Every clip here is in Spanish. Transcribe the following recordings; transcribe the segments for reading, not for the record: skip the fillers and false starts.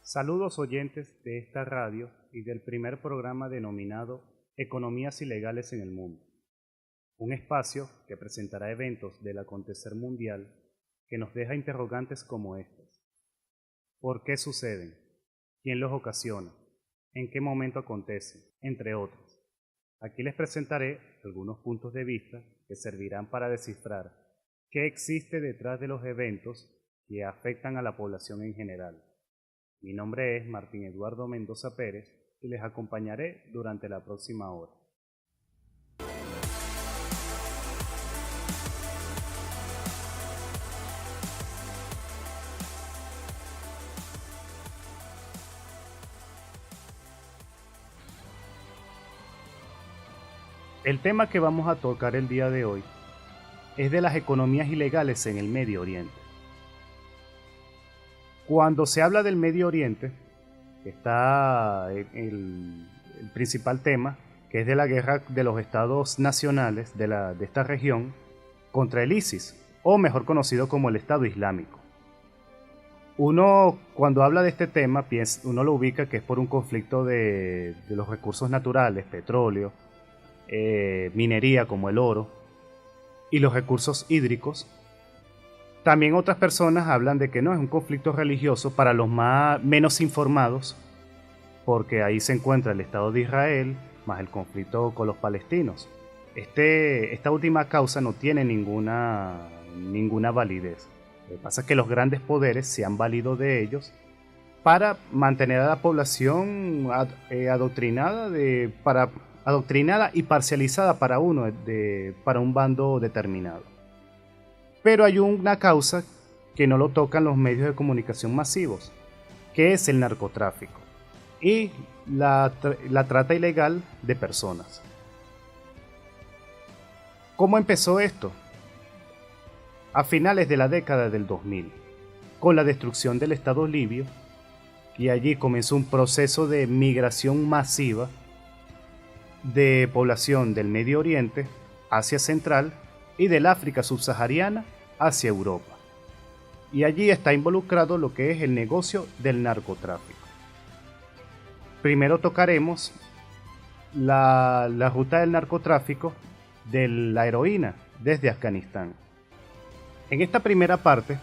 Saludos oyentes de esta radio y del primer programa denominado Economías Ilegales en el Mundo, un espacio que presentará eventos del acontecer mundial que nos deja interrogantes como estos. ¿Por qué suceden? ¿Quién los ocasiona? ¿En qué momento acontecen? Entre otros. Aquí les presentaré algunos puntos de vista que servirán para descifrar qué existe detrás de los eventos que afectan a la población en general. Mi nombre es Martín Eduardo Mendoza Pérez y les acompañaré durante la próxima hora. El tema que vamos a tocar el día de hoy es de las economías ilegales en el Medio Oriente. Cuando se habla del Medio Oriente, está el principal tema, que es de la guerra de los estados nacionales de esta región contra el ISIS, o mejor conocido como el Estado Islámico. Uno, cuando habla de este tema, uno lo ubica que es por un conflicto de los recursos naturales, petróleo, minería como el oro, y los recursos hídricos. También otras personas hablan de que no es un conflicto religioso para los menos informados, porque ahí se encuentra el Estado de Israel más el conflicto con los palestinos. Esta última causa no tiene ninguna validez. Lo que pasa es que los grandes poderes se han valido de ellos para mantener a la población adoctrinada y parcializada para un bando determinado. Pero hay una causa que no lo tocan los medios de comunicación masivos, que es el narcotráfico y la trata ilegal de personas. ¿Cómo empezó esto? A finales de la década del 2000, con la destrucción del Estado libio, y allí comenzó un proceso de migración masiva de población del Medio Oriente, Asia Central y del África subsahariana hacia Europa. Y allí está involucrado lo que es el negocio del narcotráfico. Primero tocaremos la ruta del narcotráfico de la heroína desde Afganistán. En esta primera parte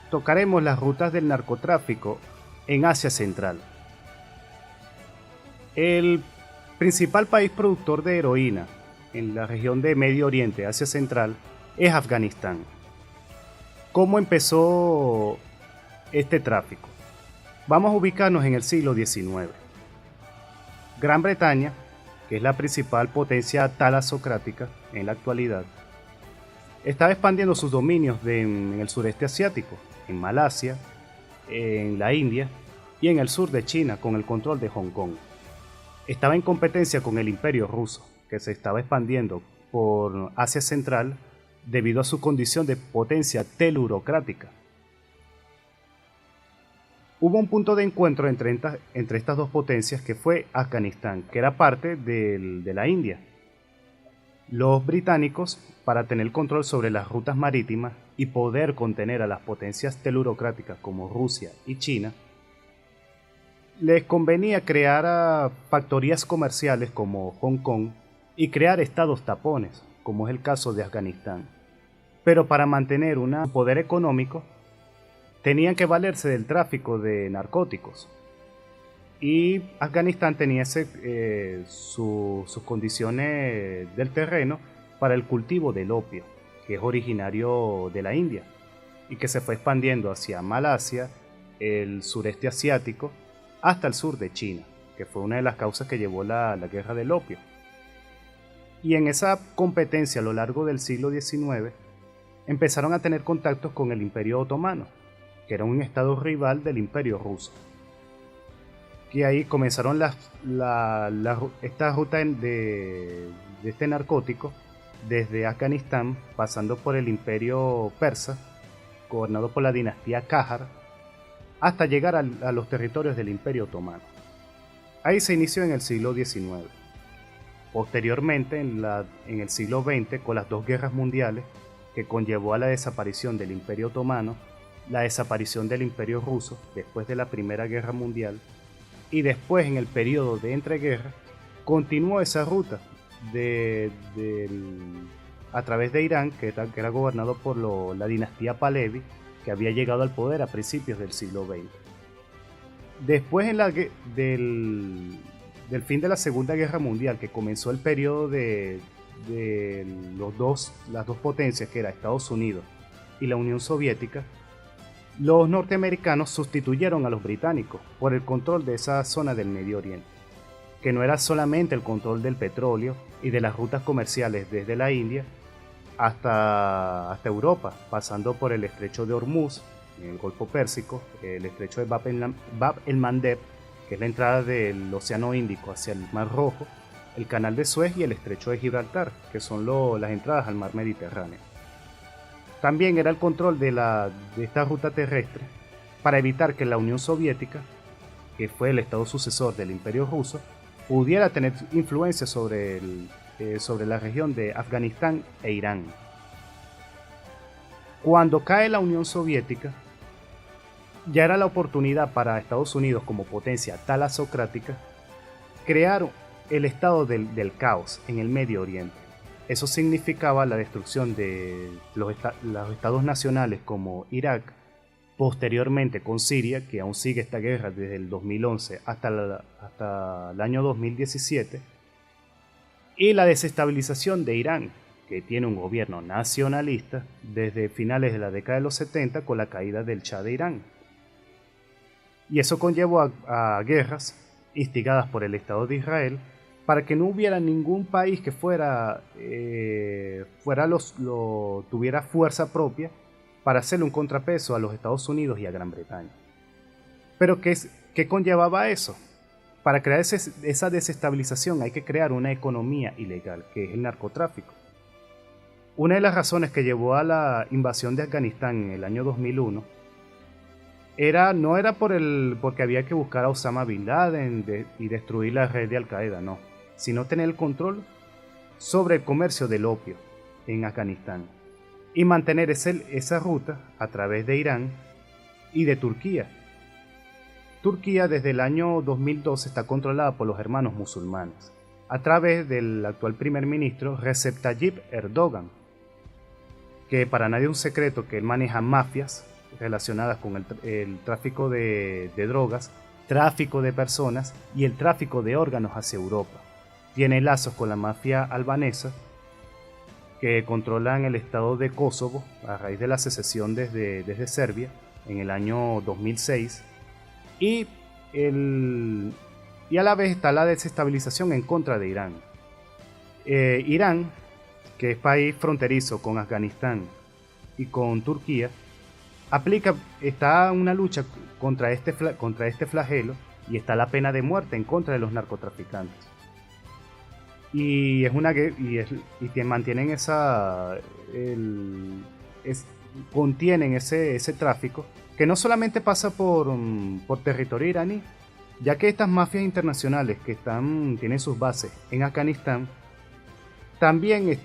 tocaremos las rutas del narcotráfico en Asia Central. El principal país productor de heroína en la región de Medio Oriente, Asia Central, es Afganistán. ¿Cómo empezó este tráfico? Vamos a ubicarnos en el siglo XIX. Gran Bretaña, que es la principal potencia talasocrática en la actualidad, estaba expandiendo sus dominios en el sureste asiático, en Malasia, en la India y en el sur de China con el control de Hong Kong. Estaba en competencia con el Imperio Ruso, que se estaba expandiendo por Asia Central debido a su condición de potencia telurocrática. Hubo un punto de encuentro entre estas dos potencias que fue Afganistán, que era parte de la India. Los británicos, para tener control sobre las rutas marítimas y poder contener a las potencias telurocráticas como Rusia y China, les convenía crear factorías comerciales como Hong Kong y crear estados tapones, como es el caso de Afganistán. Pero para mantener un poder económico, tenían que valerse del tráfico de narcóticos. Y Afganistán tenía sus condiciones del terreno para el cultivo del opio, que es originario de la India, y que se fue expandiendo hacia Malasia, el sureste asiático, hasta el sur de China, que fue una de las causas que llevó la guerra del opio. Y en esa competencia a lo largo del siglo XIX, empezaron a tener contactos con el Imperio Otomano, que era un estado rival del Imperio Ruso. Y ahí comenzaron esta ruta de este narcótico desde Afganistán, pasando por el Imperio Persa, gobernado por la dinastía Qajar, hasta llegar a los territorios del Imperio Otomano. Ahí se inició en el siglo XIX. Posteriormente, en el siglo XX, con las dos guerras mundiales, que conllevó a la desaparición del Imperio Otomano, la desaparición del Imperio Ruso después de la Primera Guerra Mundial, y después en el periodo de entreguerras continuó esa ruta a través de Irán, que era gobernado por la dinastía Pahlavi, que había llegado al poder a principios del siglo XX. Después del fin de la Segunda Guerra Mundial, que comenzó el periodo de las dos potencias, que era Estados Unidos y la Unión Soviética, los norteamericanos sustituyeron a los británicos por el control de esa zona del Medio Oriente, que no era solamente el control del petróleo y de las rutas comerciales desde la India hasta Europa, pasando por el estrecho de Hormuz, el Golfo Pérsico, el estrecho de Bab el-Mandeb, que es la entrada del Océano Índico hacia el Mar Rojo, el Canal de Suez y el estrecho de Gibraltar, que son las entradas al Mar Mediterráneo. También era el control de esta ruta terrestre para evitar que la Unión Soviética, que fue el estado sucesor del Imperio Ruso, pudiera tener influencia sobre la región de Afganistán e Irán. Cuando cae la Unión Soviética, ya era la oportunidad para Estados Unidos, como potencia talasocrática, crear el estado del caos en el Medio Oriente. Eso significaba la destrucción de los estados nacionales como Irak, posteriormente con Siria, que aún sigue esta guerra desde el 2011 hasta el año 2017, y la desestabilización de Irán, que tiene un gobierno nacionalista desde finales de la década de los 70 con la caída del Shah de Irán. Y eso conllevó a guerras instigadas por el Estado de Israel, para que no hubiera ningún país que tuviera fuerza propia para hacerle un contrapeso a los Estados Unidos y a Gran Bretaña. Pero ¿qué conllevaba eso? Para crear esa desestabilización hay que crear una economía ilegal, que es el narcotráfico. Una de las razones que llevó a la invasión de Afganistán en el año 2001 no era porque había que buscar a Osama Bin Laden y destruir la red de Al Qaeda, no, sino tener el control sobre el comercio del opio en Afganistán y mantener esa ruta a través de Irán y de Turquía. Turquía desde el año 2012 está controlada por los hermanos musulmanes a través del actual primer ministro Recep Tayyip Erdogan, que para nadie es un secreto que él maneja mafias relacionadas con el tráfico de drogas, tráfico de personas y el tráfico de órganos hacia Europa. Tiene lazos con la mafia albanesa, que controlan el estado de Kosovo a raíz de la secesión desde Serbia en el año 2006, y a la vez está la desestabilización en contra de Irán. Irán, que es país fronterizo con Afganistán y con Turquía, está en una lucha contra este flagelo, y está la pena de muerte en contra de los narcotraficantes. Y que mantienen contienen ese tráfico, que no solamente pasa por territorio iraní, ya que estas mafias internacionales que tienen sus bases en Afganistán también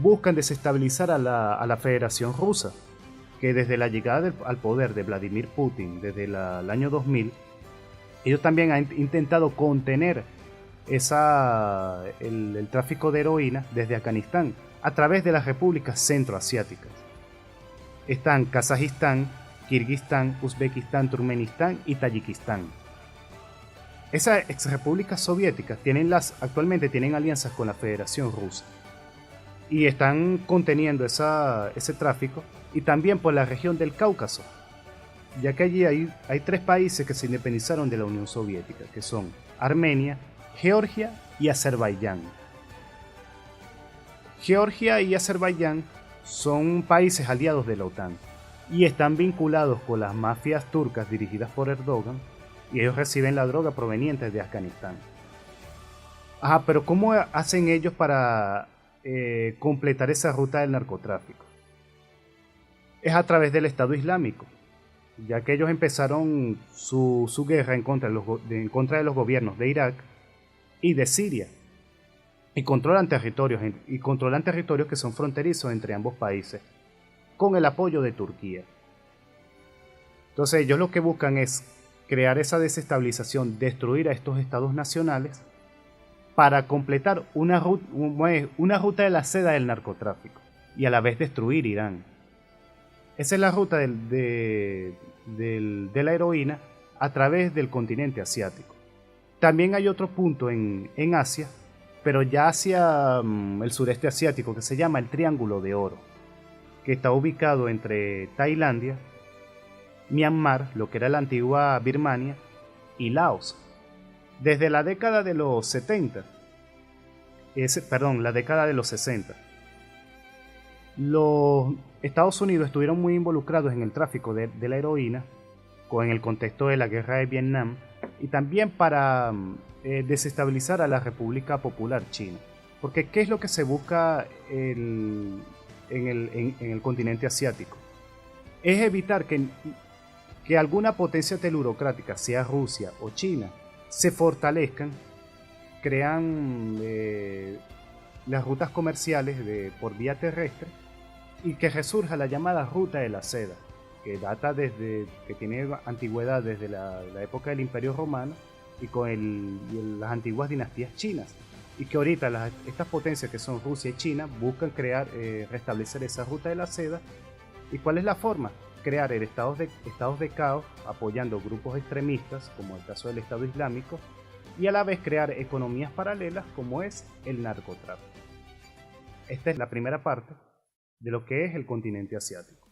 buscan desestabilizar a la Federación Rusa, que desde la llegada al poder de Vladimir Putin desde el año 2000, ellos también han intentado contener el tráfico de heroína desde Afganistán a través de las repúblicas centroasiáticas. Están Kazajistán, Kirguistán, Uzbekistán, Turkmenistán y Tayikistán. Esas exrepúblicas soviéticas actualmente tienen alianzas con la Federación Rusa y están conteniendo ese tráfico, y también por la región del Cáucaso, ya que allí hay 3 países que se independizaron de la Unión Soviética, que son Armenia, Georgia y Azerbaiyán. Georgia y Azerbaiyán son países aliados de la OTAN y están vinculados con las mafias turcas dirigidas por Erdogan, y ellos reciben la droga proveniente de Afganistán. Pero ¿cómo hacen ellos para completar esa ruta del narcotráfico? Es a través del Estado Islámico, ya que ellos empezaron su guerra en contra de los gobiernos de Irak y de Siria, y controlan territorios que son fronterizos entre ambos países, con el apoyo de Turquía. Entonces ellos lo que buscan es crear esa desestabilización, destruir a estos estados nacionales para completar una ruta de la seda del narcotráfico y a la vez destruir Irán. Esa es la ruta de la heroína a través del continente asiático. También hay otro punto en Asia, pero ya hacia el sureste asiático, que se llama el Triángulo de Oro, que está ubicado entre Tailandia, Myanmar, lo que era la antigua Birmania, y Laos. Desde la década de los 70, la década de los 60, los Estados Unidos estuvieron muy involucrados en el tráfico de la heroína, en el contexto de la guerra de Vietnam, y también para desestabilizar a la República Popular China. Porque ¿qué es lo que se busca en el continente asiático? Es evitar que alguna potencia telurocrática, sea Rusia o China, se fortalezcan, crean las rutas comerciales por vía terrestre y que resurja la llamada Ruta de la Seda, que data que tiene antigüedad desde la época del Imperio Romano y con las antiguas dinastías chinas, y que ahorita estas potencias que son Rusia y China buscan restablecer esa Ruta de la Seda. ¿Y cuál es la forma? Crear estados de caos apoyando grupos extremistas como el caso del Estado Islámico, y a la vez crear economías paralelas como es el narcotráfico. Esta es la primera parte de lo que es el continente asiático.